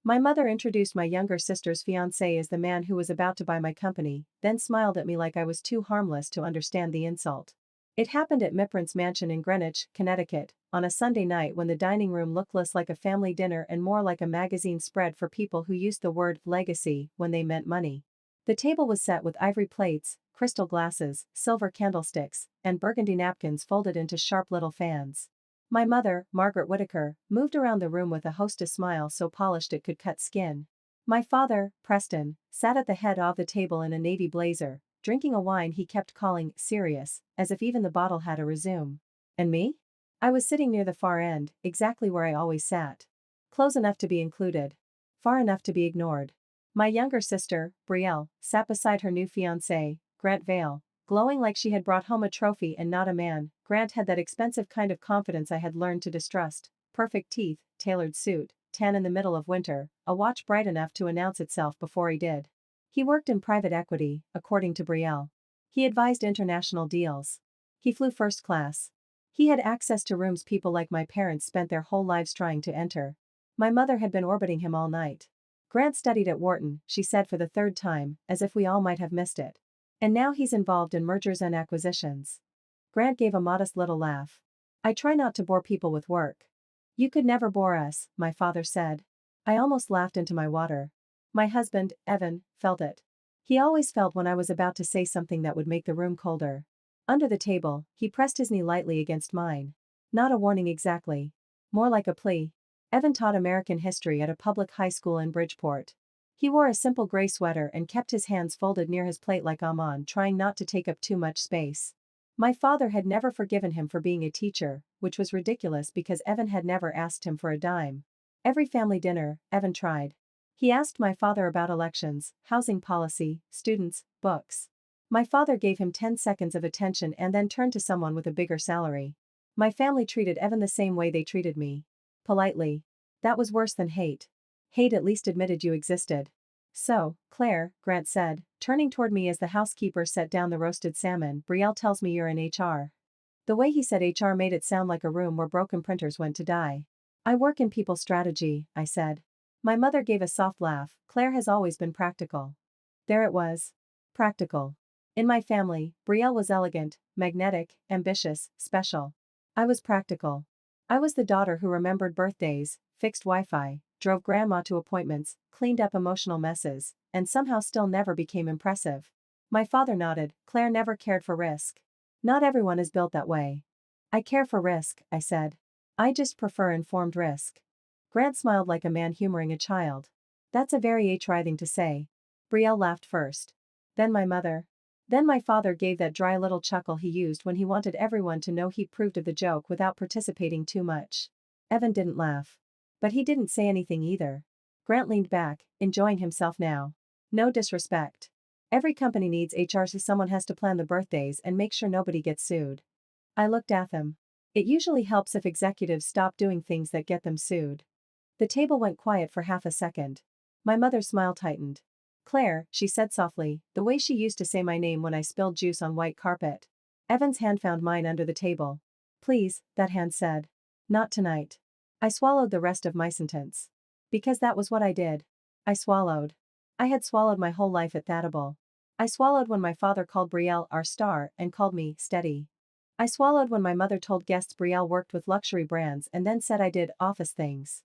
My mother introduced my younger sister's fiancé as the man who was about to buy my company, then smiled at me like I was too harmless to understand the insult. It happened at Miprint's mansion in Greenwich, Connecticut, on a Sunday night when the dining room looked less like a family dinner and more like a magazine spread for people who used the word legacy when they meant money. The table was set with ivory plates, crystal glasses, silver candlesticks, and burgundy napkins folded into sharp little fans. My mother, Margaret Whittaker, moved around the room with a hostess smile so polished it could cut skin. My father, Preston, sat at the head of the table in a navy blazer, drinking a wine he kept calling serious, as if even the bottle had a resume. And me? I was sitting near the far end, exactly where I always sat. Close enough to be included. Far enough to be ignored. My younger sister, Brielle, sat beside her new fiancé, Grant Vale, glowing like she had brought home a trophy and not a man. Grant had that expensive kind of confidence I had learned to distrust: perfect teeth, tailored suit, tan in the middle of winter, a watch bright enough to announce itself before he did. He worked in private equity, according to Brielle. He advised international deals. He flew first class. He had access to rooms people like my parents spent their whole lives trying to enter. My mother had been orbiting him all night. Grant studied at Wharton, she said for the third time, as if we all might have missed it. And now he's involved in mergers and acquisitions. Grant gave a modest little laugh. I try not to bore people with work. You could never bore us, my father said. I almost laughed into my water. My husband, Evan, felt it. He always felt when I was about to say something that would make the room colder. Under the table, he pressed his knee lightly against mine. Not a warning exactly. More like a plea. Evan taught American history at a public high school in Bridgeport. He wore a simple gray sweater and kept his hands folded near his plate like Amon, trying not to take up too much space. My father had never forgiven him for being a teacher, which was ridiculous because Evan had never asked him for a dime. Every family dinner, Evan tried. He asked my father about elections, housing policy, students, books. My father gave him 10 seconds of attention and then turned to someone with a bigger salary. My family treated Evan the same way they treated me. Politely. That was worse than hate. Hate at least admitted you existed. So, Claire, Grant said, turning toward me as the housekeeper set down the roasted salmon, Brielle tells me you're in HR. The way he said HR made it sound like a room where broken printers went to die. I work in people strategy, I said. My mother gave a soft laugh. Claire has always been practical. There it was. Practical. In my family, Brielle was elegant, magnetic, ambitious, special. I was practical. I was the daughter who remembered birthdays, fixed Wi-Fi, drove grandma to appointments, cleaned up emotional messes, and somehow still never became impressive. My father nodded. Claire never cared for risk. Not everyone is built that way. I care for risk, I said. I just prefer informed risk. Grant smiled like a man humoring a child. That's a very HRI thing to say. Brielle laughed first. Then my mother. Then my father gave that dry little chuckle he used when he wanted everyone to know he approved of the joke without participating too much. Evan didn't laugh. But he didn't say anything either. Grant leaned back, enjoying himself now. No disrespect. Every company needs HR, so someone has to plan the birthdays and make sure nobody gets sued. I looked at them. It usually helps if executives stop doing things that get them sued. The table went quiet for half a second. My mother's smile tightened. Claire, she said softly, the way she used to say my name when I spilled juice on white carpet. Evan's hand found mine under the table. Please, that hand said. Not tonight. I swallowed the rest of my sentence. Because that was what I did. I swallowed. I had swallowed my whole life at Thatable. I swallowed when my father called Brielle our star and called me steady. I swallowed when my mother told guests Brielle worked with luxury brands and then said I did office things.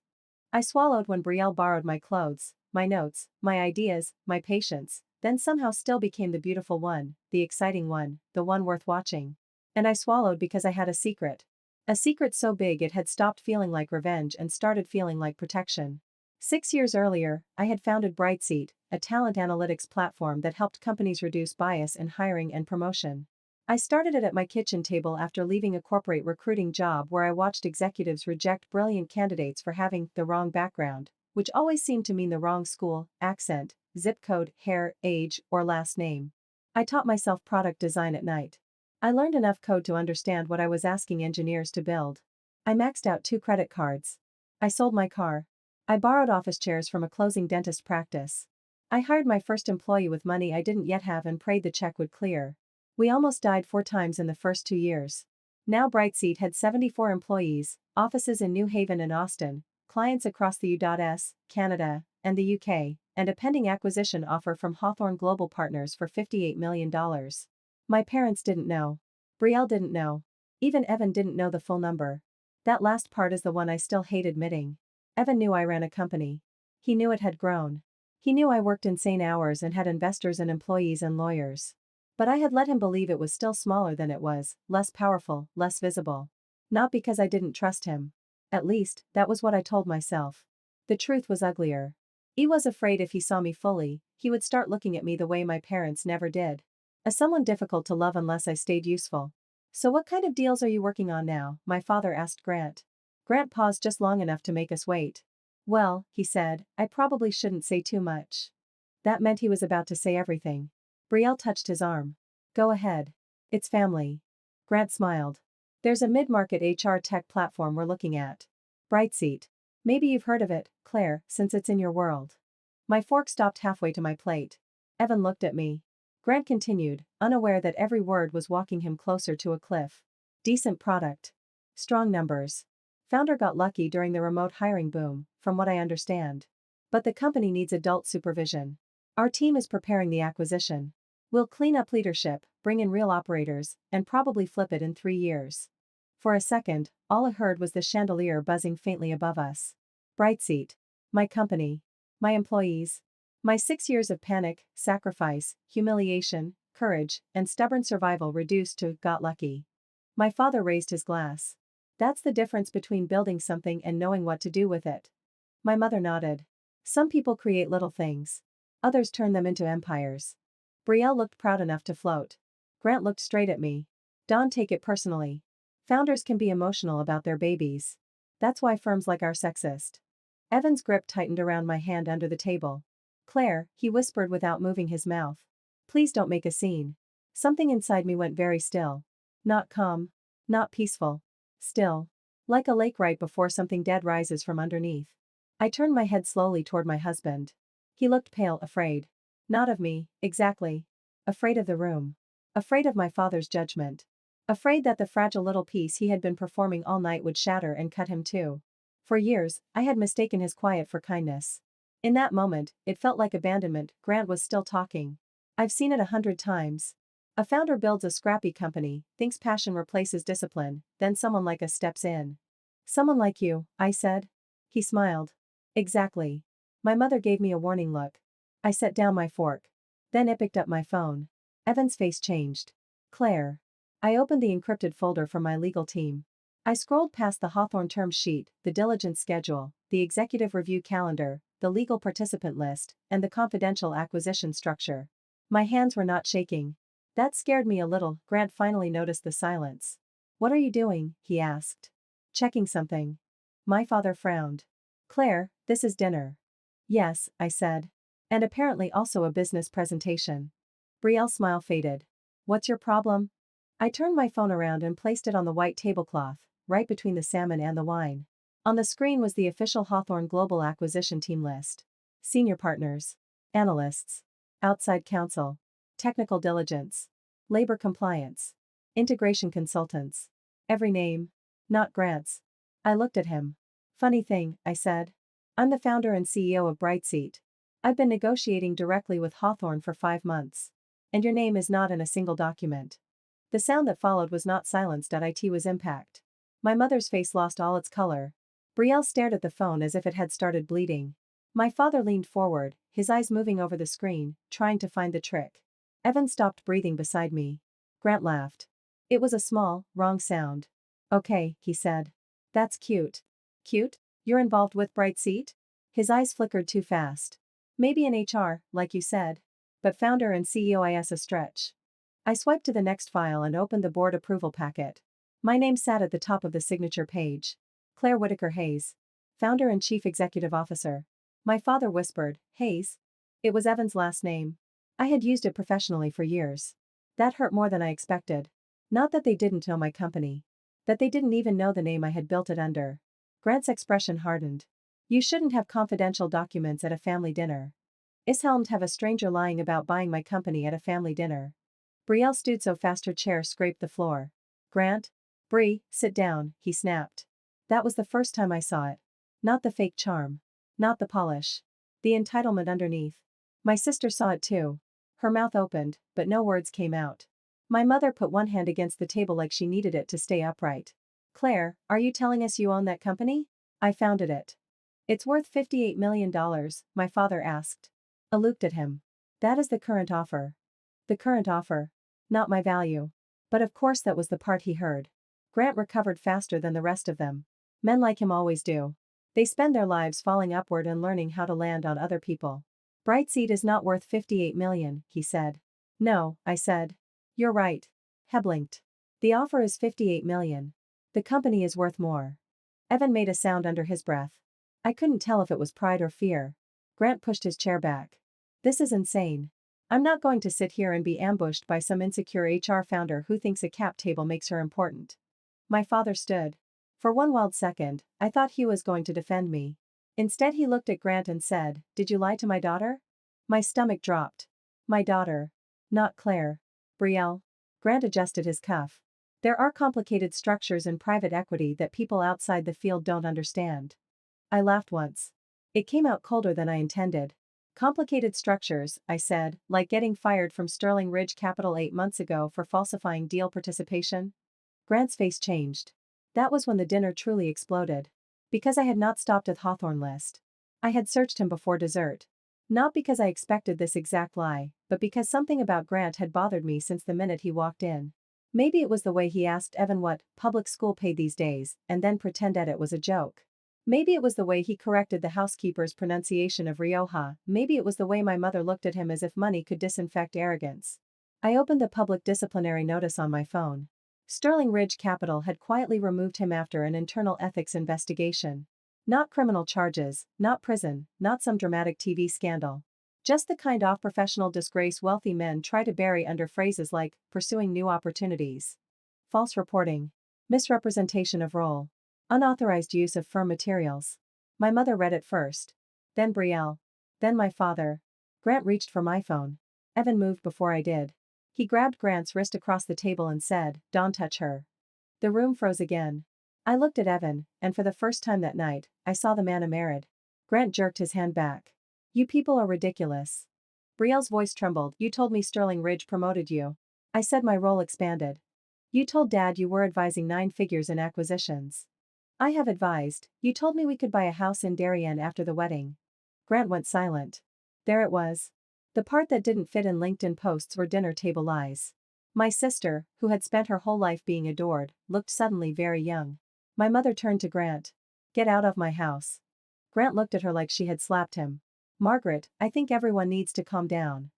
I swallowed when Brielle borrowed my clothes, my notes, my ideas, my patience, then somehow still became the beautiful one, the exciting one, the one worth watching. And I swallowed because I had a secret. A secret so big it had stopped feeling like revenge and started feeling like protection. 6 years earlier, I had founded Brightseat, a talent analytics platform that helped companies reduce bias in hiring and promotion. I started it at my kitchen table after leaving a corporate recruiting job where I watched executives reject brilliant candidates for having the wrong background, which always seemed to mean the wrong school, accent, zip code, hair, age, or last name. I taught myself product design at night. I learned enough code to understand what I was asking engineers to build. I maxed out 2 credit cards. I sold my car. I borrowed office chairs from a closing dentist practice. I hired my first employee with money I didn't yet have and prayed the check would clear. We almost died 4 times in the first 2 years. Now Brightseat had 74 employees, offices in New Haven and Austin, clients across the U.S., Canada, and the UK, and a pending acquisition offer from Hawthorne Global Partners for $58 million. My parents didn't know. Brielle didn't know. Even Evan didn't know the full number. That last part is the one I still hate admitting. Evan knew I ran a company. He knew it had grown. He knew I worked insane hours and had investors and employees and lawyers. But I had let him believe it was still smaller than it was, less powerful, less visible. Not because I didn't trust him. At least, that was what I told myself. The truth was uglier. He was afraid if he saw me fully, he would start looking at me the way my parents never did. As someone difficult to love unless I stayed useful. So what kind of deals are you working on now? My father asked Grant. Grant paused just long enough to make us wait. Well, he said, I probably shouldn't say too much. That meant he was about to say everything. Brielle touched his arm. Go ahead. It's family. Grant smiled. There's a mid-market HR tech platform we're looking at. Brightseat. Maybe you've heard of it, Claire, since it's in your world. My fork stopped halfway to my plate. Evan looked at me. Grant continued, unaware that every word was walking him closer to a cliff. Decent product. Strong numbers. Founder got lucky during the remote hiring boom, from what I understand. But the company needs adult supervision. Our team is preparing the acquisition. We'll clean up leadership, bring in real operators, and probably flip it in 3 years. For a second, all I heard was the chandelier buzzing faintly above us. Brightseat. My company. My employees. My 6 years of panic, sacrifice, humiliation, courage, and stubborn survival reduced to got lucky. My father raised his glass. That's the difference between building something and knowing what to do with it. My mother nodded. Some people create little things. Others turn them into empires. Brielle looked proud enough to float. Grant looked straight at me. Don't take it personally. Founders can be emotional about their babies. That's why firms like our sexist. Evan's grip tightened around my hand under the table. Claire, he whispered without moving his mouth. Please don't make a scene. Something inside me went very still. Not calm. Not peaceful. Still. Like a lake right before something dead rises from underneath. I turned my head slowly toward my husband. He looked pale, afraid. Not of me, exactly. Afraid of the room. Afraid of my father's judgment. Afraid that the fragile little piece he had been performing all night would shatter and cut him too. For years, I had mistaken his quiet for kindness. In that moment, it felt like abandonment. Grant was still talking. I've seen it 100 times. A founder builds a scrappy company, thinks passion replaces discipline, then someone like us steps in. Someone like you, I said. He smiled. Exactly. My mother gave me a warning look. I set down my fork. Then I picked up my phone. Evan's face changed. Claire. I opened the encrypted folder from my legal team. I scrolled past the Hawthorne terms sheet, the diligence schedule, the executive review calendar, the legal participant list, and the confidential acquisition structure. My hands were not shaking. That scared me a little. Grant finally noticed the silence. What are you doing? He asked. Checking something. My father frowned. Claire, this is dinner. Yes, I said. And apparently also a business presentation. Brielle's smile faded. What's your problem? I turned my phone around and placed it on the white tablecloth, right between the salmon and the wine. On the screen was the official Hawthorne Global Acquisition Team list. Senior partners. Analysts. Outside counsel. Technical diligence. Labor compliance. Integration consultants. Every name. Not Grant's. I looked at him. Funny thing, I said. I'm the founder and CEO of Brightseat. I've been negotiating directly with Hawthorne for 5 months. And your name is not in a single document. The sound that followed was not silenced. It was impact. My mother's face lost all its color. Brielle stared at the phone as if it had started bleeding. My father leaned forward, his eyes moving over the screen, trying to find the trick. Evan stopped breathing beside me. Grant laughed. It was a small, wrong sound. Okay, he said. That's cute. Cute? You're involved with Brightseat? His eyes flickered too fast. Maybe in HR, like you said. But founder and CEO is a stretch. I swiped to the next file and opened the board approval packet. My name sat at the top of the signature page. Claire Whitaker Hayes. Founder and Chief Executive Officer. My father whispered, Hayes? It was Evan's last name. I had used it professionally for years. That hurt more than I expected. Not that they didn't know my company. That they didn't even know the name I had built it under. Grant's expression hardened. You shouldn't have confidential documents at a family dinner. Ishelmed have a stranger lying about buying my company at a family dinner. Brielle stood so fast her chair scraped the floor. Grant? Brie, sit down, he snapped. That was the first time I saw it. Not the fake charm. Not the polish. The entitlement underneath. My sister saw it too. Her mouth opened, but no words came out. My mother put one hand against the table like she needed it to stay upright. Claire, are you telling us you own that company? I founded it. It's worth $58 million, my father asked. I looked at him. That is the current offer. The current offer. Not my value. But of course that was the part he heard. Grant recovered faster than the rest of them. Men like him always do. They spend their lives falling upward and learning how to land on other people. Brightseed is not worth $58 million, he said. No, I said. You're right. He blinked. The offer is $58 million. The company is worth more. Evan made a sound under his breath. I couldn't tell if it was pride or fear. Grant pushed his chair back. This is insane. I'm not going to sit here and be ambushed by some insecure HR founder who thinks a cap table makes her important. My father stood. For one wild second, I thought he was going to defend me. Instead he looked at Grant and said, "Did you lie to my daughter?" My stomach dropped. My daughter. Not Claire. Brielle. Grant adjusted his cuff. There are complicated structures in private equity that people outside the field don't understand. I laughed once. It came out colder than I intended. Complicated structures, I said, like getting fired from Sterling Ridge Capital 8 months ago for falsifying deal participation. Grant's face changed. That was when the dinner truly exploded. Because I had not stopped at Hawthorne List. I had searched him before dessert. Not because I expected this exact lie, but because something about Grant had bothered me since the minute he walked in. Maybe it was the way he asked Evan what public school paid these days, and then pretended it was a joke. Maybe it was the way he corrected the housekeeper's pronunciation of Rioja, maybe it was the way my mother looked at him as if money could disinfect arrogance. I opened the public disciplinary notice on my phone. Sterling Ridge Capital had quietly removed him after an internal ethics investigation. Not criminal charges, not prison, not some dramatic TV scandal. Just the kind of professional disgrace wealthy men try to bury under phrases like pursuing new opportunities. False reporting. Misrepresentation of role. Unauthorized use of firm materials. My mother read it first. Then Brielle. Then my father. Grant reached for my phone. Evan moved before I did. He grabbed Grant's wrist across the table and said, "Don't touch her." The room froze again. I looked at Evan, and for the first time that night, I saw the man I married. Grant jerked his hand back. You people are ridiculous. Brielle's voice trembled. You told me Sterling Ridge promoted you. I said my role expanded. You told Dad you were advising 9 figures in acquisitions. I have advised. You told me we could buy a house in Darien after the wedding. Grant went silent. There it was. The part that didn't fit in LinkedIn posts or dinner table lies. My sister, who had spent her whole life being adored, looked suddenly very young. My mother turned to Grant. Get out of my house. Grant looked at her like she had slapped him. Margaret, I think everyone needs to calm down.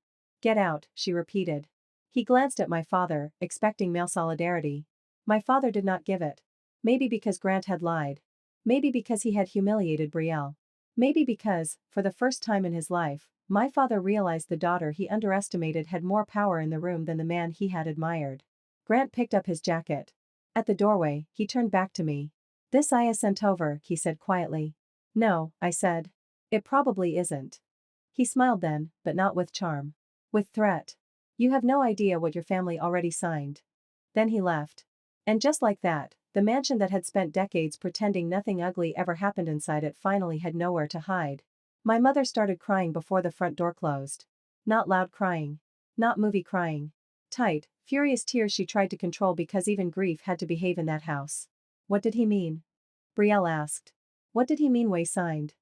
Get out, she repeated. He glanced at my father, expecting male solidarity. My father did not give it. Maybe because Grant had lied. Maybe because he had humiliated Brielle. Maybe because, for the first time in his life, my father realized the daughter he underestimated had more power in the room than the man he had admired. Grant picked up his jacket. At the doorway, he turned back to me. This I sent over, he said quietly. No, I said. It probably isn't. He smiled then, but not with charm. With threat. You have no idea what your family already signed. Then he left. And just like that, the mansion that had spent decades pretending nothing ugly ever happened inside it finally had nowhere to hide. My mother started crying before the front door closed. Not loud crying. Not movie crying. Tight, furious tears she tried to control because even grief had to behave in that house. What did he mean? Brielle asked. What did he mean Way signed?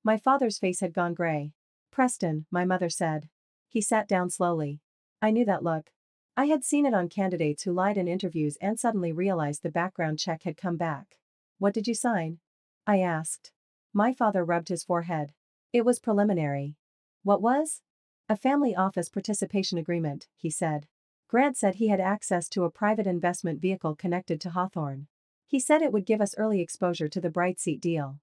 My father's face had gone gray. Preston, my mother said. He sat down slowly. I knew that look. I had seen it on candidates who lied in interviews and suddenly realized the background check had come back. What did you sign? I asked. My father rubbed his forehead. It was preliminary. What was? A family office participation agreement, he said. Grant said he had access to a private investment vehicle connected to Hawthorne. He said it would give us early exposure to the Brightseed deal.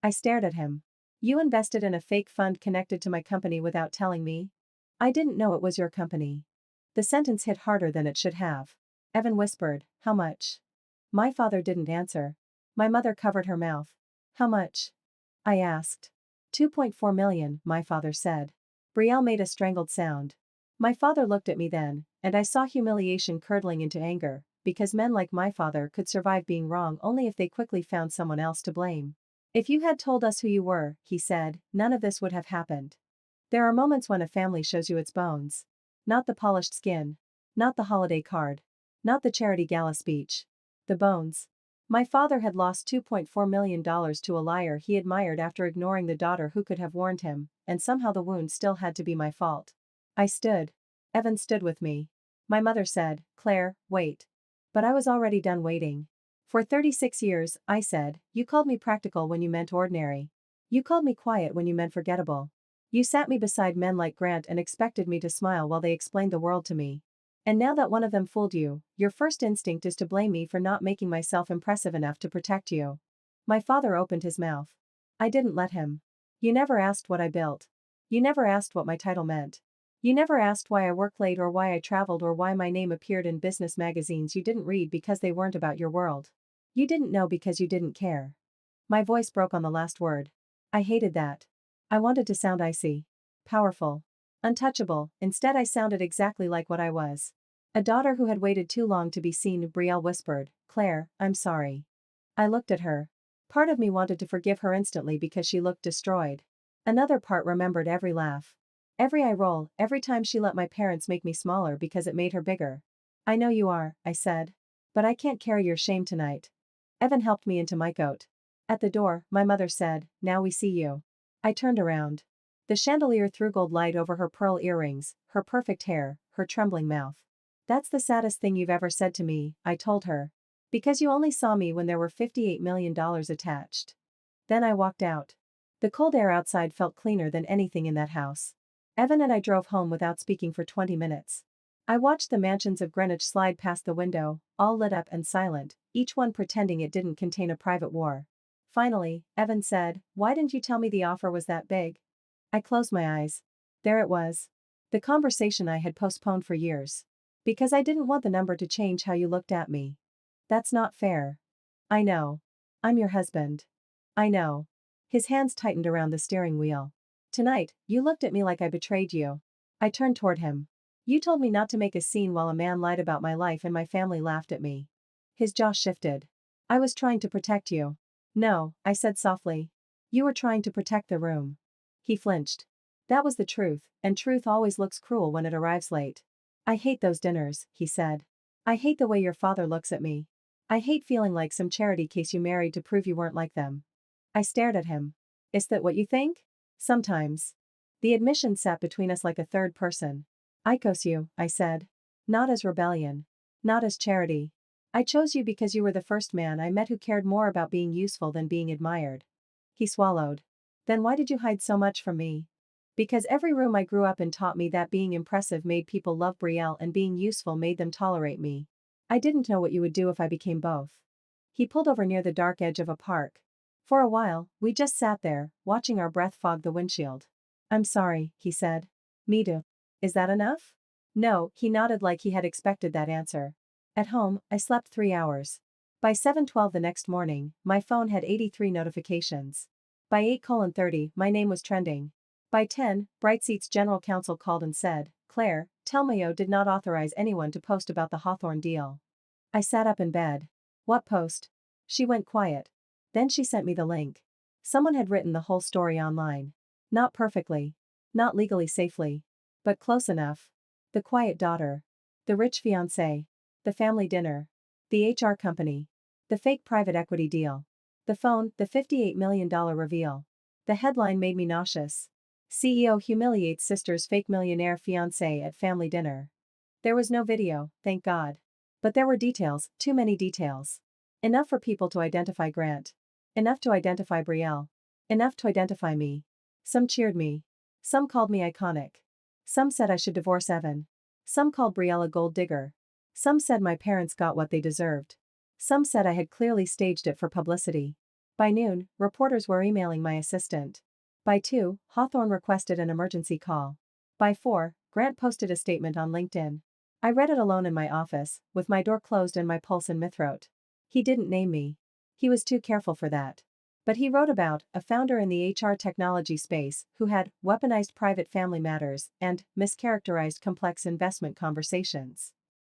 I stared at him. You invested in a fake fund connected to my company without telling me? I didn't know it was your company. The sentence hit harder than it should have. Evan whispered, how much? My father didn't answer. My mother covered her mouth. How much? I asked. 2.4 million, my father said. Brielle made a strangled sound. My father looked at me then, and I saw humiliation curdling into anger, because men like my father could survive being wrong only if they quickly found someone else to blame. If you had told us who you were, he said, none of this would have happened. There are moments when a family shows you its bones. Not the polished skin. Not the holiday card. Not the charity gala speech. The bones. My father had lost $2.4 million to a liar he admired after ignoring the daughter who could have warned him, and somehow the wound still had to be my fault. I stood. Evan stood with me. My mother said, Claire, wait. But I was already done waiting. For 36 years, I said, you called me practical when you meant ordinary. You called me quiet when you meant forgettable. You sat me beside men like Grant and expected me to smile while they explained the world to me. And now that one of them fooled you, your first instinct is to blame me for not making myself impressive enough to protect you. My father opened his mouth. I didn't let him. You never asked what I built. You never asked what my title meant. You never asked why I work late or why I traveled or why my name appeared in business magazines you didn't read because they weren't about your world. You didn't know because you didn't care. My voice broke on the last word. I hated that. I wanted to sound icy. Powerful. Untouchable. Instead I sounded exactly like what I was. A daughter who had waited too long to be seen. Brielle whispered, Claire, I'm sorry. I looked at her. Part of me wanted to forgive her instantly because she looked destroyed. Another part remembered every laugh. Every eye roll, every time she let my parents make me smaller because it made her bigger. I know you are, I said. But I can't carry your shame tonight. Evan helped me into my coat. At the door, my mother said, now we see you. I turned around. The chandelier threw gold light over her pearl earrings, her perfect hair, her trembling mouth. That's the saddest thing you've ever said to me, I told her. Because you only saw me when there were $58 million attached. Then I walked out. The cold air outside felt cleaner than anything in that house. Evan and I drove home without speaking for 20 minutes. I watched the mansions of Greenwich slide past the window, all lit up and silent, each one pretending it didn't contain a private war. Finally, Evan said, why didn't you tell me the offer was that big? I closed my eyes. There it was. The conversation I had postponed for years. Because I didn't want the number to change how you looked at me. That's not fair. I know. I'm your husband. I know. His hands tightened around the steering wheel. Tonight, you looked at me like I betrayed you. I turned toward him. You told me not to make a scene while a man lied about my life and my family laughed at me. His jaw shifted. I was trying to protect you. No, I said softly. You were trying to protect the room. He flinched. That was the truth, and truth always looks cruel when it arrives late. I hate those dinners, he said. I hate the way your father looks at me. I hate feeling like some charity case you married to prove you weren't like them. I stared at him. Is that what you think? Sometimes. The admission sat between us like a third person. I chose you, I said. Not as rebellion. Not as charity. I chose you because you were the first man I met who cared more about being useful than being admired. He swallowed. Then why did you hide so much from me? Because every room I grew up in taught me that being impressive made people love Brielle and being useful made them tolerate me. I didn't know what you would do if I became both. He pulled over near the dark edge of a park. For a while, we just sat there, watching our breath fog the windshield. I'm sorry, he said. Me too. Is that enough? No, he nodded like he had expected that answer. At home, I slept 3 hours. By 7:12 the next morning, my phone had 83 notifications. By 8:30, my name was trending. By 10, Brightseat's general counsel called and said, Claire, Telmayo did not authorize anyone to post about the Hawthorne deal. I sat up in bed. What post? She went quiet. Then she sent me the link. Someone had written the whole story online. Not perfectly. Not legally safely. But close enough. The quiet daughter. The rich fiancé. The family dinner. The HR company. The fake private equity deal. The phone, the $58 million reveal. The headline made me nauseous. CEO humiliates sister's fake millionaire fiancé at family dinner. There was no video, thank God. But there were details, too many details. Enough for people to identify Grant. Enough to identify Brielle. Enough to identify me. Some cheered me. Some called me iconic. Some said I should divorce Evan. Some called Brielle a gold digger. Some said my parents got what they deserved. Some said I had clearly staged it for publicity. By noon, reporters were emailing my assistant. By 2, Hawthorne requested an emergency call. By 4, Grant posted a statement on LinkedIn. I read it alone in my office, with my door closed and my pulse in my throat. He didn't name me. He was too careful for that. But he wrote about a founder in the HR technology space who had weaponized private family matters and mischaracterized complex investment conversations.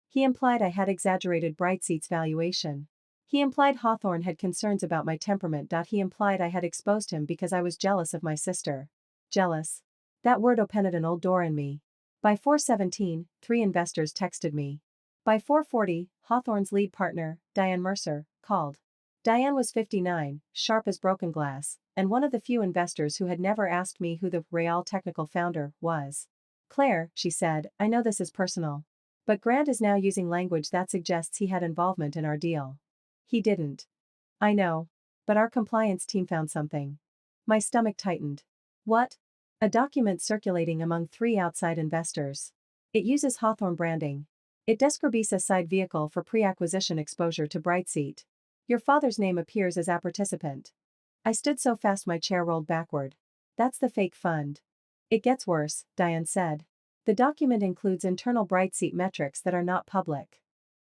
He implied I had exaggerated Brightseat's valuation. He implied Hawthorne had concerns about my temperament. He implied I had exposed him because I was jealous of my sister. Jealous. That word opened an old door in me. By 4:17, 3 investors texted me. By 4:40, Hawthorne's lead partner, Diane Mercer, called. Diane was 59, sharp as broken glass, and one of the few investors who had never asked me who the Real Technical founder was. Claire, she said, I know this is personal. But Grant is now using language that suggests he had involvement in our deal. He didn't. I know. But our compliance team found something. My stomach tightened. What? A document circulating among 3 outside investors. It uses Hawthorne branding. It describes a side vehicle for pre-acquisition exposure to Brightseat. Your father's name appears as a participant. I stood so fast my chair rolled backward. That's the fake fund. It gets worse, Diane said. The document includes internal Brightseat metrics that are not public.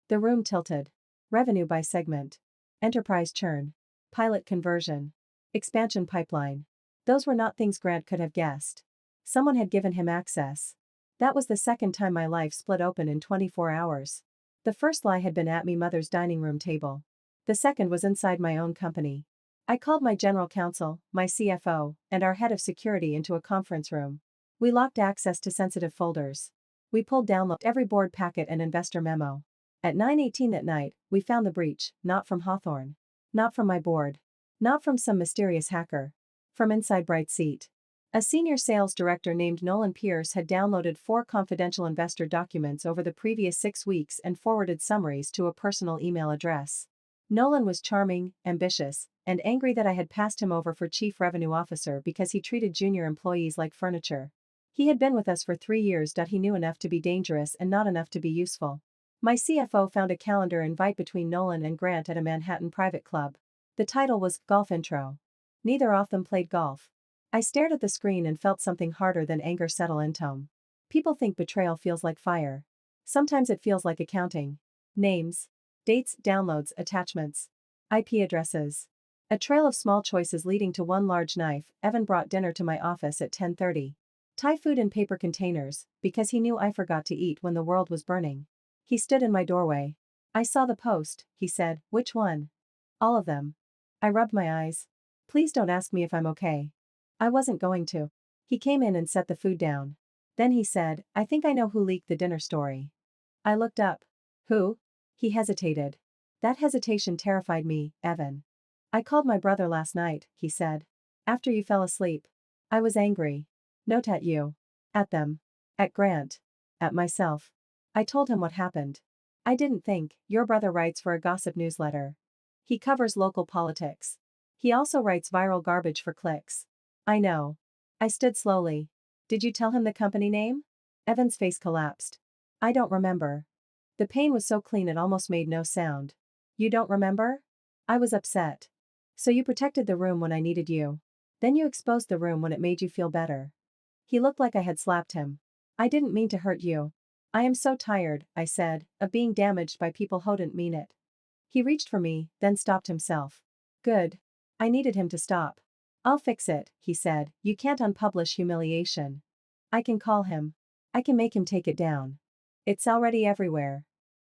The room tilted. Revenue by segment. Enterprise churn. Pilot conversion. Expansion pipeline. Those were not things Grant could have guessed. Someone had given him access. That was the second time my life split open in 24 hours. The first lie had been at me mother's dining room table. The second was inside my own company. I called my general counsel, my CFO, and our head of security into a conference room. We locked access to sensitive folders. We pulled down every board packet and investor memo. At 9:18 at night, we found the breach, not from Hawthorne. Not from my board. Not from some mysterious hacker. From inside Brightseat. A senior sales director named Nolan Pierce had downloaded 4 confidential investor documents over the previous 6 weeks and forwarded summaries to a personal email address. Nolan was charming, ambitious, and angry that I had passed him over for chief revenue officer because he treated junior employees like furniture. He had been with us for 3 years. He knew enough to be dangerous and not enough to be useful. My CFO found a calendar invite between Nolan and Grant at a Manhattan private club. The title was Golf Intro. Neither of them played golf. I stared at the screen and felt something harder than anger settle into me. People think betrayal feels like fire. Sometimes it feels like accounting. Names. Dates, downloads, attachments. IP addresses. A trail of small choices leading to one large knife. Evan brought dinner to my office at 10:30. Thai food in paper containers, because he knew I forgot to eat when the world was burning. He stood in my doorway. I saw the post, he said. Which one? All of them. I rubbed my eyes. Please don't ask me if I'm okay. I wasn't going to. He came in and set the food down. Then he said, I think I know who leaked the dinner story. I looked up. Who? He hesitated. That hesitation terrified me, Evan. I called my brother last night, he said. After you fell asleep. I was angry. Not at you. At them. At Grant. At myself. I told him what happened. I didn't think. Your brother writes for a gossip newsletter. He covers local politics. He also writes viral garbage for clicks. I know. I stood slowly. Did you tell him the company name? Evan's face collapsed. I don't remember. The pain was so clean it almost made no sound. You don't remember? I was upset. So you protected the room when I needed you. Then you exposed the room when it made you feel better. He looked like I had slapped him. I didn't mean to hurt you. I am so tired, I said, of being damaged by people who didn't mean it. He reached for me, then stopped himself. Good. I needed him to stop. I'll fix it, he said. You can't unpublish humiliation. I can call him. I can make him take it down. It's already everywhere.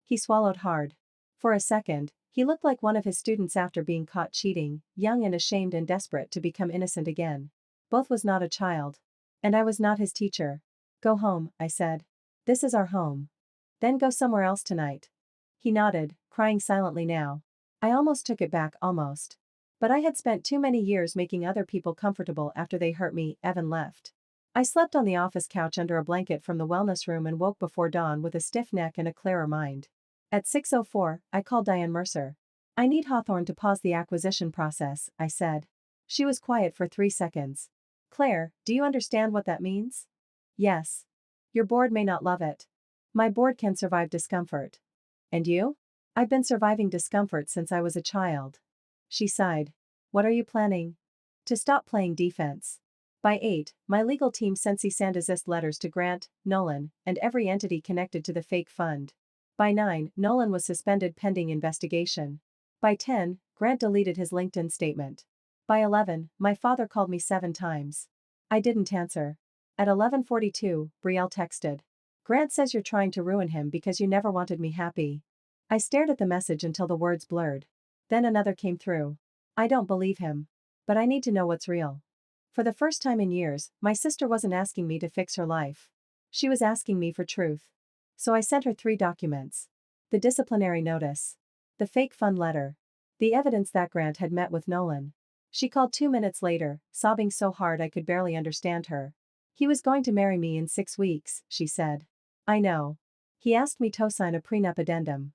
He swallowed hard. For a second, he looked like one of his students after being caught cheating, young and ashamed and desperate to become innocent again. Both was not a child. And I was not his teacher. Go home, I said. This is our home. Then go somewhere else tonight. He nodded, crying silently now. I almost took it back, almost. But I had spent too many years making other people comfortable after they hurt me. Evan left. I slept on the office couch under a blanket from the wellness room and woke before dawn with a stiff neck and a clearer mind. At 6:04, I called Diane Mercer. I need Hawthorne to pause the acquisition process, I said. She was quiet for 3 seconds. Claire, do you understand what that means? Yes. Your board may not love it. My board can survive discomfort. And you? I've been surviving discomfort since I was a child. She sighed. What are you planning? To stop playing defense. By 8, my legal team sent cease and desist letters to Grant, Nolan, and every entity connected to the fake fund. By 9, Nolan was suspended pending investigation. By 10, Grant deleted his LinkedIn statement. By 11, my father called me 7 times. I didn't answer. At 11:42, Brielle texted. Grant says you're trying to ruin him because you never wanted me happy. I stared at the message until the words blurred. Then another came through. I don't believe him. But I need to know what's real. For the first time in years, my sister wasn't asking me to fix her life. She was asking me for truth. So I sent her 3 documents. The disciplinary notice. The fake fund letter. The evidence that Grant had met with Nolan. She called 2 minutes later, sobbing so hard I could barely understand her. He was going to marry me in 6 weeks, she said. I know. He asked me to sign a prenup addendum.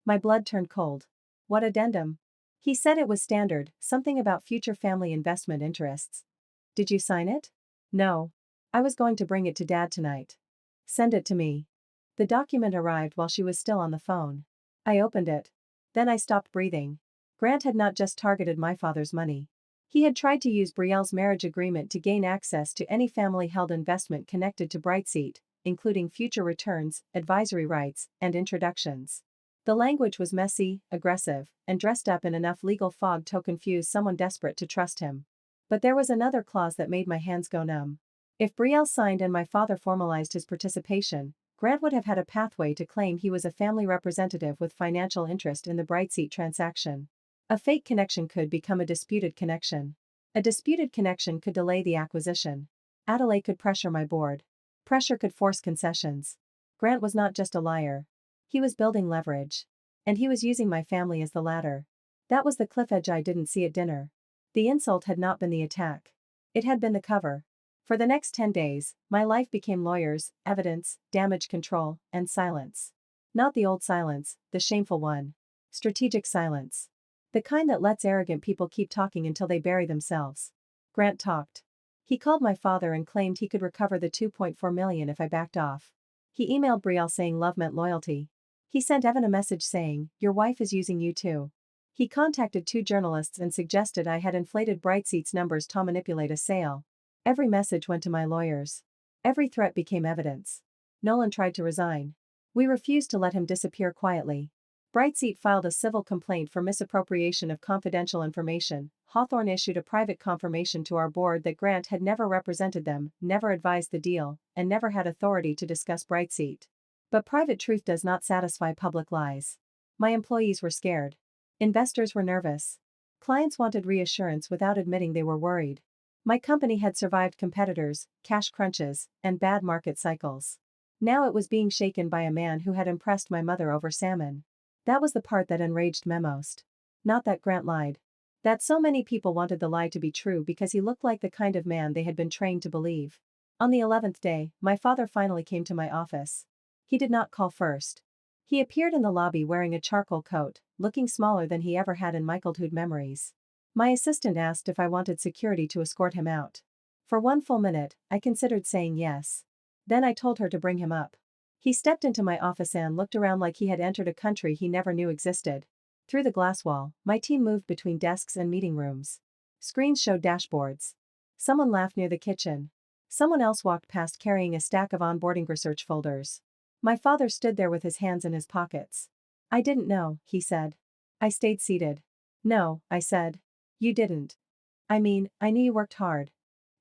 My blood turned cold. What addendum? He said it was standard, something about future family investment interests. Did you sign it? No. I was going to bring it to Dad tonight. Send it to me. The document arrived while she was still on the phone. I opened it. Then I stopped breathing. Grant had not just targeted my father's money. He had tried to use Brielle's marriage agreement to gain access to any family-held investment connected to Brightseat, including future returns, advisory rights, and introductions. The language was messy, aggressive, and dressed up in enough legal fog to confuse someone desperate to trust him. But there was another clause that made my hands go numb. If Brielle signed and my father formalized his participation, Grant would have had a pathway to claim he was a family representative with financial interest in the Brightseat transaction. A fake connection could become a disputed connection. A disputed connection could delay the acquisition. Adelaide could pressure my board. Pressure could force concessions. Grant was not just a liar. He was building leverage. And he was using my family as the ladder. That was the cliff edge I didn't see at dinner. The insult had not been the attack. It had been the cover. For the next 10 days, my life became lawyers, evidence, damage control, and silence. Not the old silence, the shameful one. Strategic silence. The kind that lets arrogant people keep talking until they bury themselves. Grant talked. He called my father and claimed he could recover the $2.4 million if I backed off. He emailed Brielle saying love meant loyalty. He sent Evan a message saying, your wife is using you too. He contacted 2 journalists and suggested I had inflated Brightseat's numbers to manipulate a sale. Every message went to my lawyers. Every threat became evidence. Nolan tried to resign. We refused to let him disappear quietly. Brightseat filed a civil complaint for misappropriation of confidential information. Hawthorne issued a private confirmation to our board that Grant had never represented them, never advised the deal, and never had authority to discuss Brightseat. But private truth does not satisfy public lies. My employees were scared. Investors were nervous. Clients wanted reassurance without admitting they were worried. My company had survived competitors, cash crunches, and bad market cycles. Now it was being shaken by a man who had impressed my mother over salmon. That was the part that enraged me most. Not that Grant lied. That so many people wanted the lie to be true because he looked like the kind of man they had been trained to believe. On the 11th day, my father finally came to my office. He did not call first. He appeared in the lobby wearing a charcoal coat, looking smaller than he ever had in my childhood memories. My assistant asked if I wanted security to escort him out. For 1 full minute, I considered saying yes. Then I told her to bring him up. He stepped into my office and looked around like he had entered a country he never knew existed. Through the glass wall, my team moved between desks and meeting rooms. Screens showed dashboards. Someone laughed near the kitchen. Someone else walked past carrying a stack of onboarding research folders. My father stood there with his hands in his pockets. I didn't know, he said. I stayed seated. No, I said. You didn't. I mean, I knew you worked hard.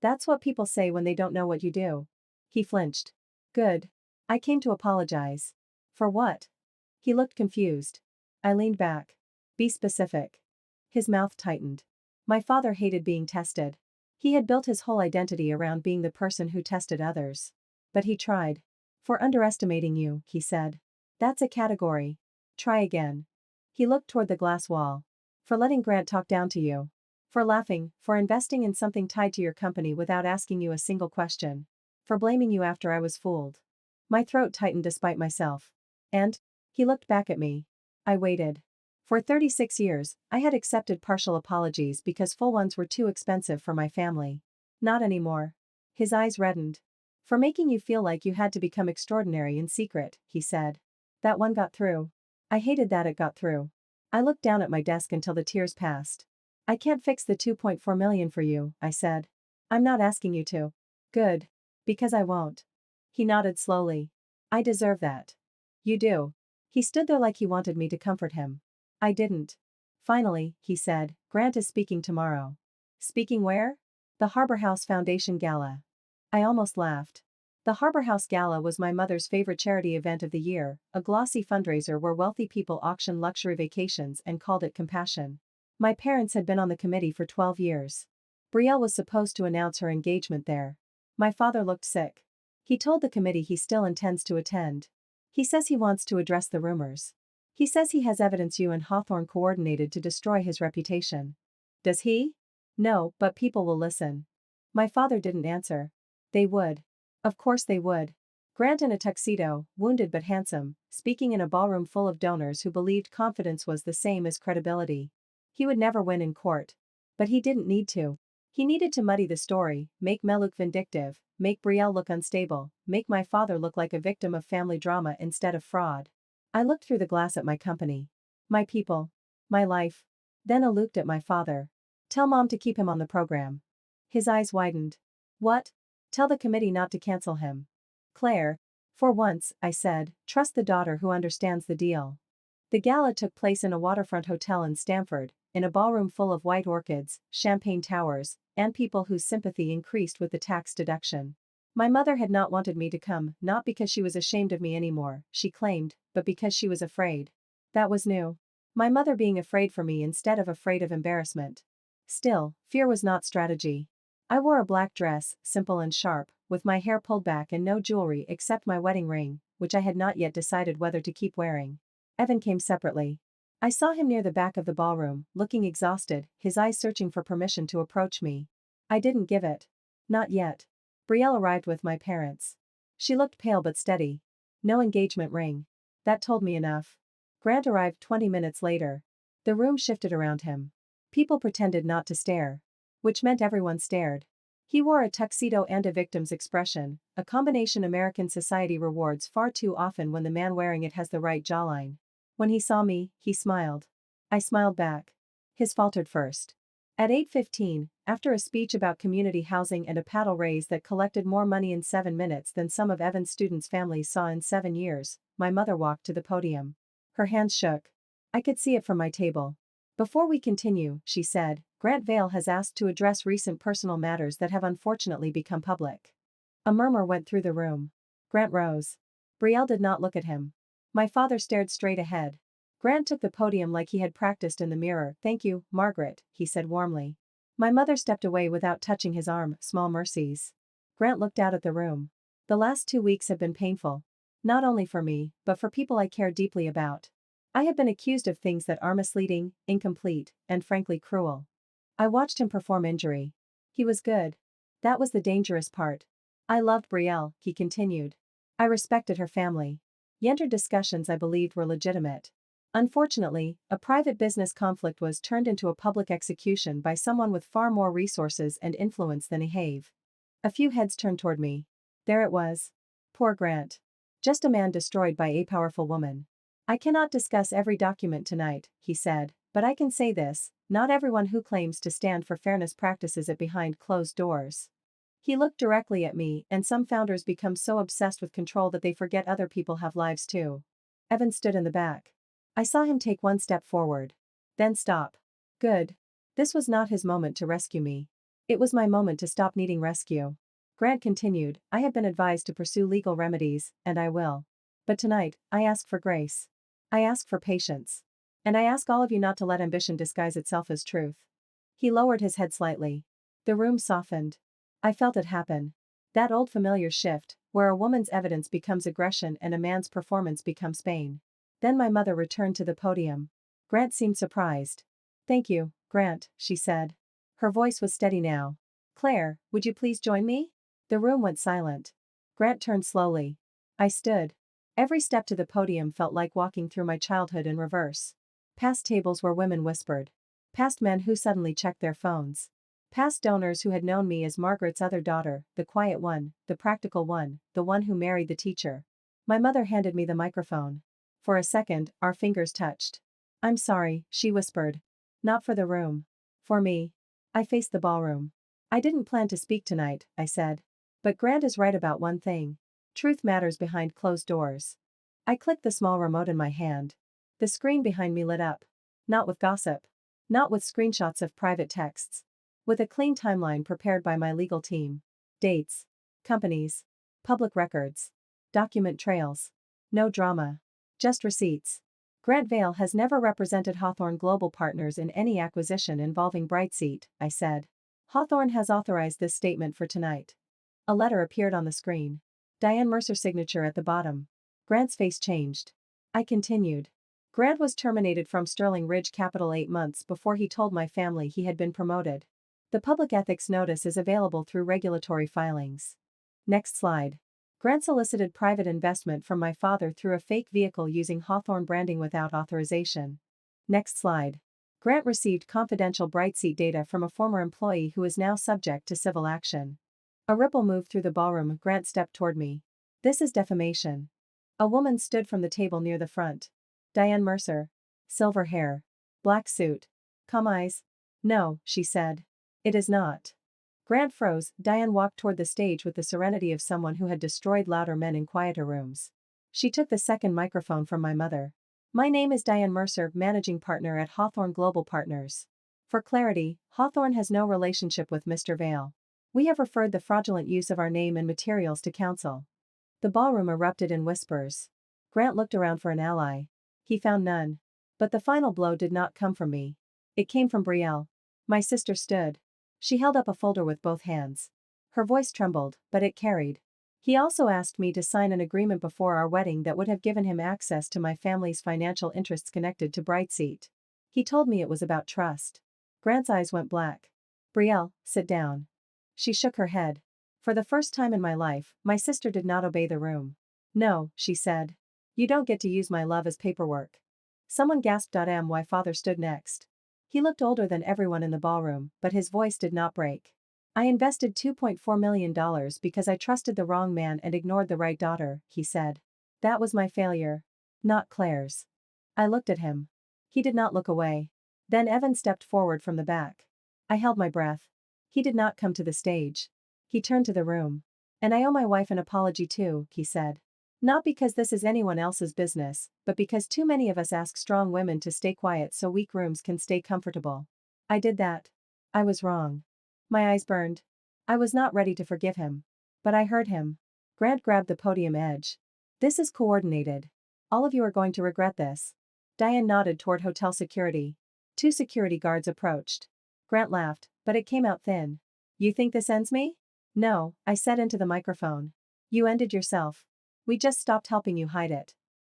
That's what people say when they don't know what you do. He flinched. Good. I came to apologize. For what? He looked confused. I leaned back. Be specific. His mouth tightened. My father hated being tested. He had built his whole identity around being the person who tested others. But he tried. For underestimating you, he said. That's a category. Try again. He looked toward the glass wall. For letting Grant talk down to you. For laughing, for investing in something tied to your company without asking you a single question. For blaming you after I was fooled. My throat tightened despite myself. And? He looked back at me. I waited. For 36 years, I had accepted partial apologies because full ones were too expensive for my family. Not anymore. His eyes reddened. For making you feel like you had to become extraordinary in secret, he said. That one got through. I hated that it got through. I looked down at my desk until the tears passed. I can't fix the $2.4 million for you, I said. I'm not asking you to. Good. Because I won't. He nodded slowly. I deserve that. You do. He stood there like he wanted me to comfort him. I didn't. Finally, he said, Grant is speaking tomorrow. Speaking where? The Harbor House Foundation Gala. I almost laughed. The Harbor House Gala was my mother's favorite charity event of the year, a glossy fundraiser where wealthy people auctioned luxury vacations and called it compassion. My parents had been on the committee for 12 years. Brielle was supposed to announce her engagement there. My father looked sick. He told the committee he still intends to attend. He says he wants to address the rumors. He says he has evidence you and Hawthorne coordinated to destroy his reputation. Does he? No, but people will listen. My father didn't answer. They would. Of course they would. Grant in a tuxedo, wounded but handsome, speaking in a ballroom full of donors who believed confidence was the same as credibility. He would never win in court. But he didn't need to. He needed to muddy the story, make Mel look vindictive, make Brielle look unstable, make my father look like a victim of family drama instead of fraud. I looked through the glass at my company. My people. My life. Then I looked at my father. Tell Mom to keep him on the program. His eyes widened. What? Tell the committee not to cancel him. Claire. For once, I said, trust the daughter who understands the deal. The gala took place in a waterfront hotel in Stamford, in a ballroom full of white orchids, champagne towers, and people whose sympathy increased with the tax deduction. My mother had not wanted me to come, not because she was ashamed of me anymore, she claimed, but because she was afraid. That was new. My mother being afraid for me instead of afraid of embarrassment. Still, fear was not strategy. I wore a black dress, simple and sharp, with my hair pulled back and no jewelry except my wedding ring, which I had not yet decided whether to keep wearing. Evan came separately. I saw him near the back of the ballroom, looking exhausted, his eyes searching for permission to approach me. I didn't give it. Not yet. Brielle arrived with my parents. She looked pale but steady. No engagement ring. That told me enough. Grant arrived 20 minutes later. The room shifted around him. People pretended not to stare. Which meant everyone stared. He wore a tuxedo and a victim's expression, a combination American society rewards far too often when the man wearing it has the right jawline. When he saw me, he smiled. I smiled back. His faltered first. At 8:15, after a speech about community housing and a paddle raise that collected more money in 7 minutes than some of Evan's students' families saw in 7 years, my mother walked to the podium. Her hands shook. I could see it from my table. Before we continue, she said, Grant Vale has asked to address recent personal matters that have unfortunately become public. A murmur went through the room. Grant rose. Brielle did not look at him. My father stared straight ahead. Grant took the podium like he had practiced in the mirror. Thank you, Margaret, he said warmly. My mother stepped away without touching his arm, small mercies. Grant looked out at the room. The last 2 weeks have been painful. Not only for me, but for people I care deeply about. I have been accused of things that are misleading, incomplete, and frankly cruel. I watched him perform injury. He was good. That was the dangerous part. I loved Brielle, he continued. I respected her family. Yendered discussions I believed were legitimate. Unfortunately, a private business conflict was turned into a public execution by someone with far more resources and influence than Ahave. A few heads turned toward me. There it was. Poor Grant. Just a man destroyed by a powerful woman. I cannot discuss every document tonight, he said, but I can say this, not everyone who claims to stand for fairness practices it behind closed doors. He looked directly at me, and some founders become so obsessed with control that they forget other people have lives too. Evan stood in the back. I saw him take one step forward. Then stop. Good. This was not his moment to rescue me. It was my moment to stop needing rescue. Grant continued, I have been advised to pursue legal remedies, and I will. But tonight, I ask for grace. I ask for patience. And I ask all of you not to let ambition disguise itself as truth. He lowered his head slightly. The room softened. I felt it happen. That old familiar shift, where a woman's evidence becomes aggression and a man's performance becomes pain. Then my mother returned to the podium. Grant seemed surprised. Thank you, Grant, she said. Her voice was steady now. Claire, would you please join me? The room went silent. Grant turned slowly. I stood. Every step to the podium felt like walking through my childhood in reverse. Past tables where women whispered. Past men who suddenly checked their phones. Past donors who had known me as Margaret's other daughter, the quiet one, the practical one, the one who married the teacher. My mother handed me the microphone. For a second, our fingers touched. I'm sorry, she whispered. Not for the room. For me. I faced the ballroom. I didn't plan to speak tonight, I said. But Grant is right about one thing. Truth matters behind closed doors. I clicked the small remote in my hand. The screen behind me lit up. Not with gossip. Not with screenshots of private texts. With a clean timeline prepared by my legal team. Dates. Companies. Public records. Document trails. No drama. Just receipts. Grant Vale has never represented Hawthorne Global Partners in any acquisition involving Brightseat, I said. Hawthorne has authorized this statement for tonight. A letter appeared on the screen. Diane Mercer's signature at the bottom. Grant's face changed. I continued. Grant was terminated from Sterling Ridge Capital 8 months before he told my family he had been promoted. The public ethics notice is available through regulatory filings. Next slide. Grant solicited private investment from my father through a fake vehicle using Hawthorne branding without authorization. Next slide. Grant received confidential Brightseat data from a former employee who is now subject to civil action. A ripple moved through the ballroom. Grant stepped toward me. This is defamation. A woman stood from the table near the front. Diane Mercer. Silver hair. Black suit. Calm eyes. No, she said. It is not. Grant froze. Diane walked toward the stage with the serenity of someone who had destroyed louder men in quieter rooms. She took the second microphone from my mother. My name is Diane Mercer, managing partner at Hawthorne Global Partners. For clarity, Hawthorne has no relationship with Mr. Vale. We have referred the fraudulent use of our name and materials to counsel. The ballroom erupted in whispers. Grant looked around for an ally. He found none. But the final blow did not come from me. It came from Brielle. My sister stood. She held up a folder with both hands. Her voice trembled, but it carried. He also asked me to sign an agreement before our wedding that would have given him access to my family's financial interests connected to Brightseat. He told me it was about trust. Grant's eyes went black. Brielle, sit down. She shook her head. For the first time in my life, my sister did not obey the room. No, she said. You don't get to use my love as paperwork. Someone gasped. My father stood next. He looked older than everyone in the ballroom, but his voice did not break. I invested $2.4 million because I trusted the wrong man and ignored the right daughter, he said. That was my failure. Not Claire's. I looked at him. He did not look away. Then Evan stepped forward from the back. I held my breath. He did not come to the stage. He turned to the room. And I owe my wife an apology too, he said. Not because this is anyone else's business, but because too many of us ask strong women to stay quiet so weak rooms can stay comfortable. I did that. I was wrong. My eyes burned. I was not ready to forgive him. But I heard him. Grant grabbed the podium edge. This is coordinated. All of you are going to regret this. Diane nodded toward hotel security. 2 security guards approached. Grant laughed, but it came out thin. You think this ends me? No, I said into the microphone. You ended yourself. We just stopped helping you hide it.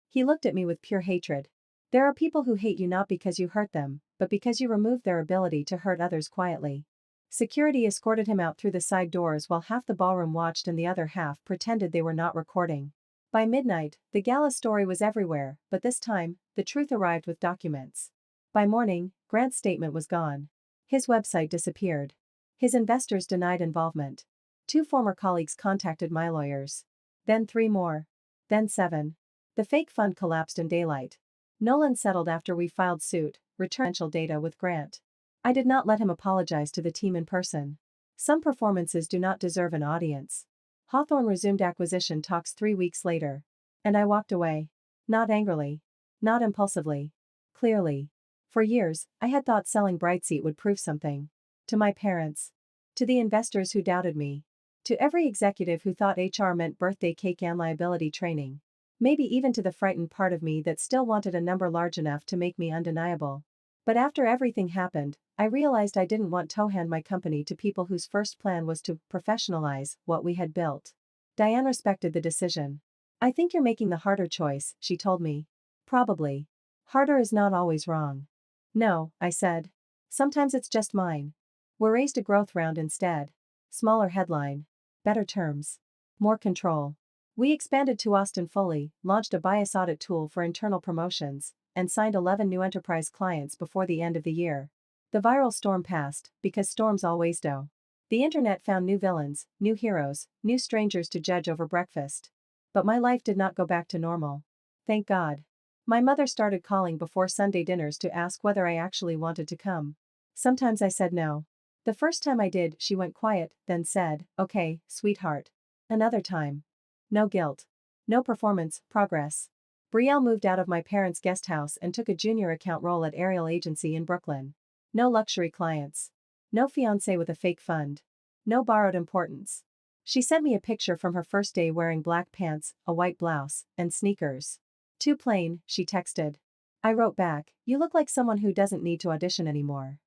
He looked at me with pure hatred. There are people who hate you not because you hurt them, but because you removed their ability to hurt others quietly. Security escorted him out through the side doors while half the ballroom watched and the other half pretended they were not recording. By midnight, the gala story was everywhere, but this time, the truth arrived with documents. By morning, Grant's statement was gone. His website disappeared. His investors denied involvement. 2 former colleagues contacted my lawyers. Then 3 more. Then 7. The fake fund collapsed in daylight. Nolan settled after we filed suit, returned financial data with Grant. I did not let him apologize to the team in person. Some performances do not deserve an audience. Hawthorne resumed acquisition talks 3 weeks later. And I walked away. Not angrily. Not impulsively. Clearly. For years, I had thought selling Brightseat would prove something. To my parents. To the investors who doubted me. To every executive who thought HR meant birthday cake and liability training. Maybe even to the frightened part of me that still wanted a number large enough to make me undeniable. But after everything happened, I realized I didn't want to hand my company to people whose first plan was to professionalize what we had built. Diane respected the decision. I think you're making the harder choice, she told me. Probably. Harder is not always wrong. No, I said. Sometimes it's just mine. We raised a growth round instead. Smaller headline. Better terms. More control. We expanded to Austin fully, launched a bias audit tool for internal promotions, and signed 11 new enterprise clients before the end of the year. The viral storm passed, because storms always do. The internet found new villains, new heroes, new strangers to judge over breakfast. But my life did not go back to normal. Thank God. My mother started calling before Sunday dinners to ask whether I actually wanted to come. Sometimes I said no. The first time I did, she went quiet, then said, "Okay, sweetheart." Another time. No guilt. No performance, progress. Brielle moved out of my parents' guest house and took a junior account role at Ariel Agency in Brooklyn. No luxury clients. No fiancé with a fake fund. No borrowed importance. She sent me a picture from her first day wearing black pants, a white blouse, and sneakers. Too plain, she texted. I wrote back, you look like someone who doesn't need to audition anymore.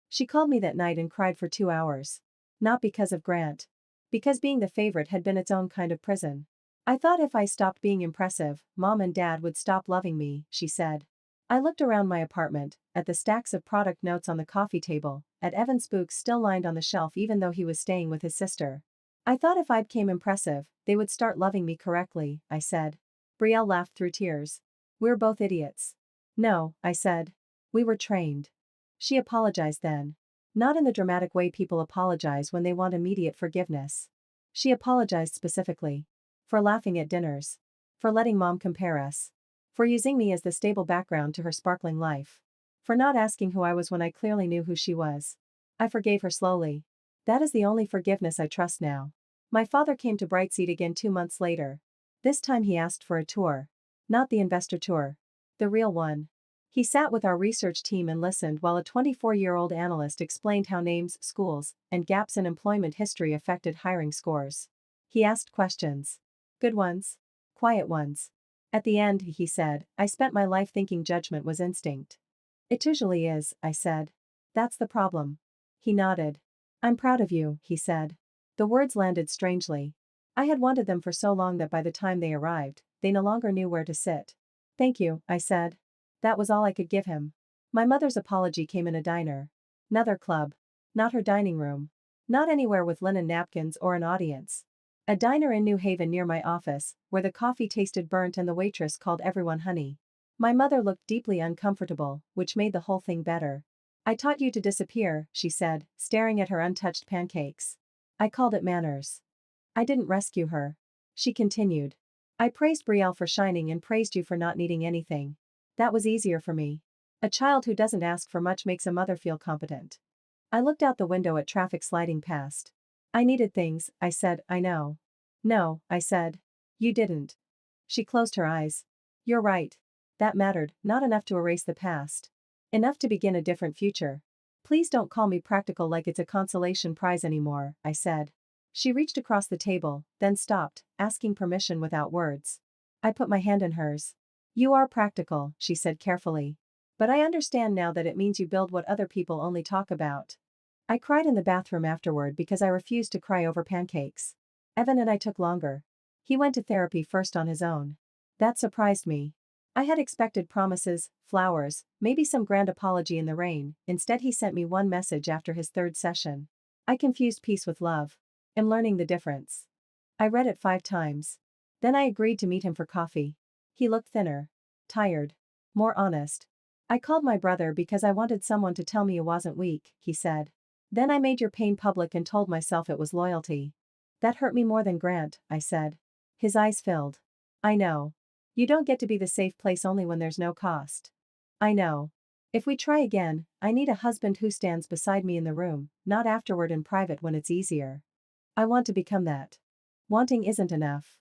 She called me that night and cried for 2 hours. Not because of Grant. Because being the favorite had been its own kind of prison. I thought if I stopped being impressive, Mom and Dad would stop loving me, she said. I looked around my apartment, at the stacks of product notes on the coffee table, at Evan's books still lined on the shelf even though he was staying with his sister. I thought if I became impressive, they would start loving me correctly, I said. Brielle laughed through tears. We're both idiots. No, I said. We were trained. She apologized then. Not in the dramatic way people apologize when they want immediate forgiveness. She apologized specifically. For laughing at dinners. For letting Mom compare us. For using me as the stable background to her sparkling life. For not asking who I was when I clearly knew who she was. I forgave her slowly. That is the only forgiveness I trust now. My father came to Brightseat again 2 months later. This time he asked for a tour. Not the investor tour. The real one. He sat with our research team and listened while a 24-year-old analyst explained how names, schools, and gaps in employment history affected hiring scores. He asked questions. Good ones. Quiet ones. At the end, he said, I spent my life thinking judgment was instinct. It usually is, I said. That's the problem. He nodded. I'm proud of you, he said. The words landed strangely. I had wanted them for so long that by the time they arrived, they no longer knew where to sit. Thank you, I said. That was all I could give him. My mother's apology came in a diner. Another club. Not her dining room. Not anywhere with linen napkins or an audience. A diner in New Haven near my office, where the coffee tasted burnt and the waitress called everyone honey. My mother looked deeply uncomfortable, which made the whole thing better. I taught you to disappear, she said, staring at her untouched pancakes. I called it manners. I didn't rescue her. She continued. I praised Brielle for shining and praised you for not needing anything. That was easier for me. A child who doesn't ask for much makes a mother feel competent. I looked out the window at traffic sliding past. I needed things, I said, I know. No, I said. You didn't. She closed her eyes. You're right. That mattered, not enough to erase the past. Enough to begin a different future. Please don't call me practical like it's a consolation prize anymore, I said. She reached across the table, then stopped, asking permission without words. I put my hand in hers. You are practical, she said carefully. But I understand now that it means you build what other people only talk about. I cried in the bathroom afterward because I refused to cry over pancakes. Evan and I took longer. He went to therapy first on his own. That surprised me. I had expected promises, flowers, maybe some grand apology in the rain. Instead he sent me one message after his third session. I confused peace with love. Am learning the difference. I read it 5 times. Then I agreed to meet him for coffee. He looked thinner. Tired. More honest. I called my brother because I wanted someone to tell me I wasn't weak, he said. Then I made your pain public and told myself it was loyalty. That hurt me more than Grant, I said. His eyes filled. I know. You don't get to be the safe place only when there's no cost. I know. If we try again, I need a husband who stands beside me in the room, not afterward in private when it's easier. I want to become that. Wanting isn't enough.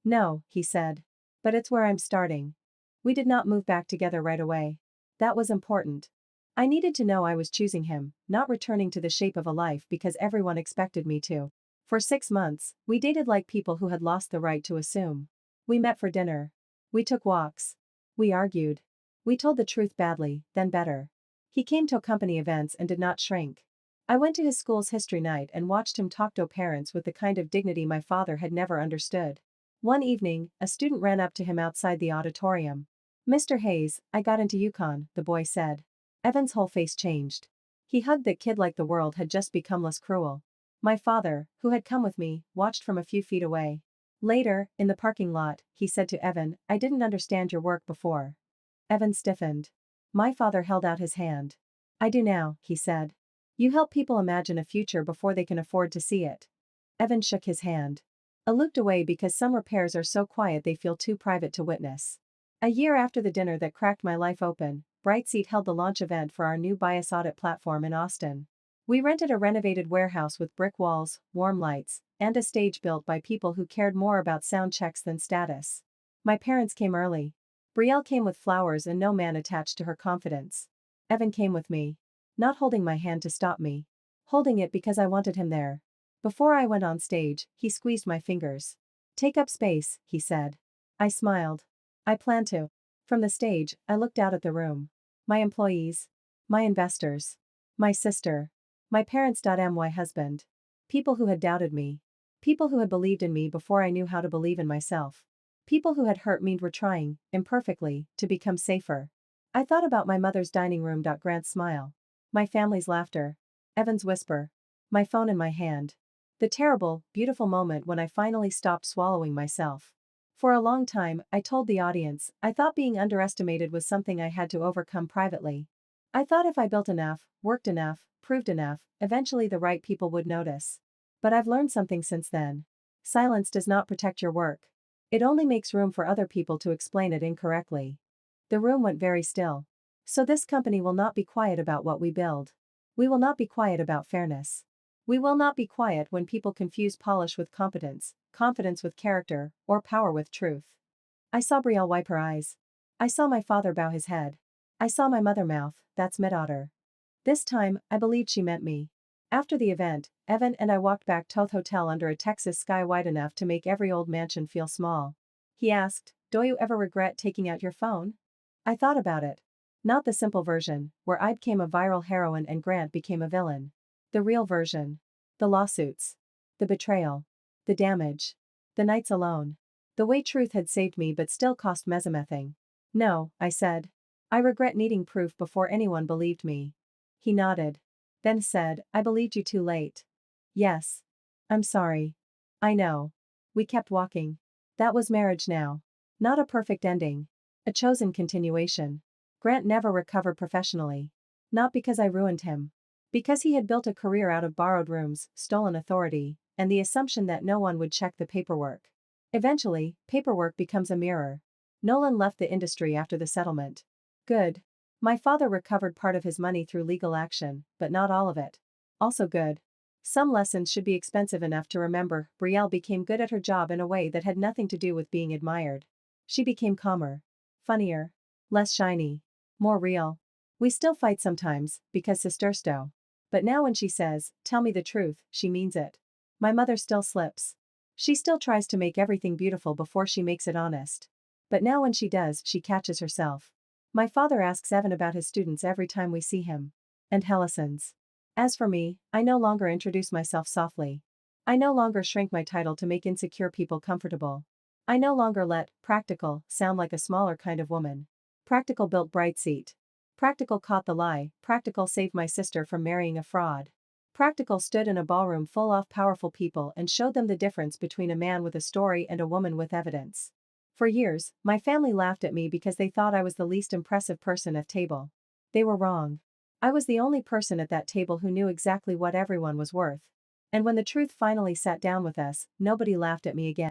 No, he said. But it's where I'm starting. We did not move back together right away. That was important. I needed to know I was choosing him, not returning to the shape of a life because everyone expected me to. For 6 months, we dated like people who had lost the right to assume. We met for dinner. We took walks. We argued. We told the truth badly, then better. He came to company events and did not shrink. I went to his school's history night and watched him talk to parents with the kind of dignity my father had never understood. One evening, a student ran up to him outside the auditorium. Mr. Hayes, I got into UConn, the boy said. Evan's whole face changed. He hugged that kid like the world had just become less cruel. My father, who had come with me, watched from a few feet away. Later, in the parking lot, he said to Evan, I didn't understand your work before. Evan stiffened. My father held out his hand. I do now, he said. You help people imagine a future before they can afford to see it. Evan shook his hand. I looked away because some repairs are so quiet they feel too private to witness. A year after the dinner that cracked my life open, Brightseat held the launch event for our new bias audit platform in Austin. We rented a renovated warehouse with brick walls, warm lights, and a stage built by people who cared more about sound checks than status. My parents came early. Brielle came with flowers and no man attached to her confidence. Evan came with me. Not holding my hand to stop me. Holding it because I wanted him there. Before I went on stage, he squeezed my fingers. "Take up space," he said. I smiled. "I plan to." From the stage, I looked out at the room. My employees. My investors. My sister. My parents'. My husband. People who had doubted me. People who had believed in me before I knew how to believe in myself. People who had hurt me and were trying, imperfectly, to become safer. I thought about my mother's dining room. Grant's smile. My family's laughter. Evan's whisper. My phone in my hand. The terrible, beautiful moment when I finally stopped swallowing myself. For a long time, I told the audience, I thought being underestimated was something I had to overcome privately. I thought if I built enough, worked enough, proved enough, eventually the right people would notice. But I've learned something since then. Silence does not protect your work. It only makes room for other people to explain it incorrectly. The room went very still. So this company will not be quiet about what we build. We will not be quiet about fairness. We will not be quiet when people confuse polish with competence, confidence with character, or power with truth. I saw Brielle wipe her eyes. I saw my father bow his head. I saw my mother mouth, "That's my daughter." This time, I believed she meant me. After the event, Evan and I walked back to the hotel under a Texas sky wide enough to make every old mansion feel small. He asked, "Do you ever regret taking out your phone?" I thought about it. Not the simple version, where I became a viral heroine and Grant became a villain. The real version. The lawsuits. The betrayal. The damage. The nights alone. The way truth had saved me but still cost mesamething. "No," I said. "I regret needing proof before anyone believed me." He nodded. Then said, "I believed you too late." "Yes. I'm sorry." "I know." We kept walking. That was marriage now. Not a perfect ending. A chosen continuation. Grant never recovered professionally. Not because I ruined him. Because he had built a career out of borrowed rooms, stolen authority, and the assumption that no one would check the paperwork. Eventually, paperwork becomes a mirror. Nolan left the industry after the settlement. Good. My father recovered part of his money through legal action, but not all of it. Also good. Some lessons should be expensive enough to remember. Brielle became good at her job in a way that had nothing to do with being admired. She became calmer. Funnier. Less shiny. More real. We still fight sometimes, because sisters do. But now when she says, "Tell me the truth," she means it. My mother still slips. She still tries to make everything beautiful before she makes it honest. But now when she does, she catches herself. My father asks Evan about his students every time we see him. And he listens. As for me, I no longer introduce myself softly. I no longer shrink my title to make insecure people comfortable. I no longer let "practical" sound like a smaller kind of woman. Practical built Bright Seat. Practical caught the lie. Practical saved my sister from marrying a fraud. Practical stood in a ballroom full of powerful people and showed them the difference between a man with a story and a woman with evidence. For years, my family laughed at me because they thought I was the least impressive person at table. They were wrong. I was the only person at that table who knew exactly what everyone was worth. And when the truth finally sat down with us, nobody laughed at me again.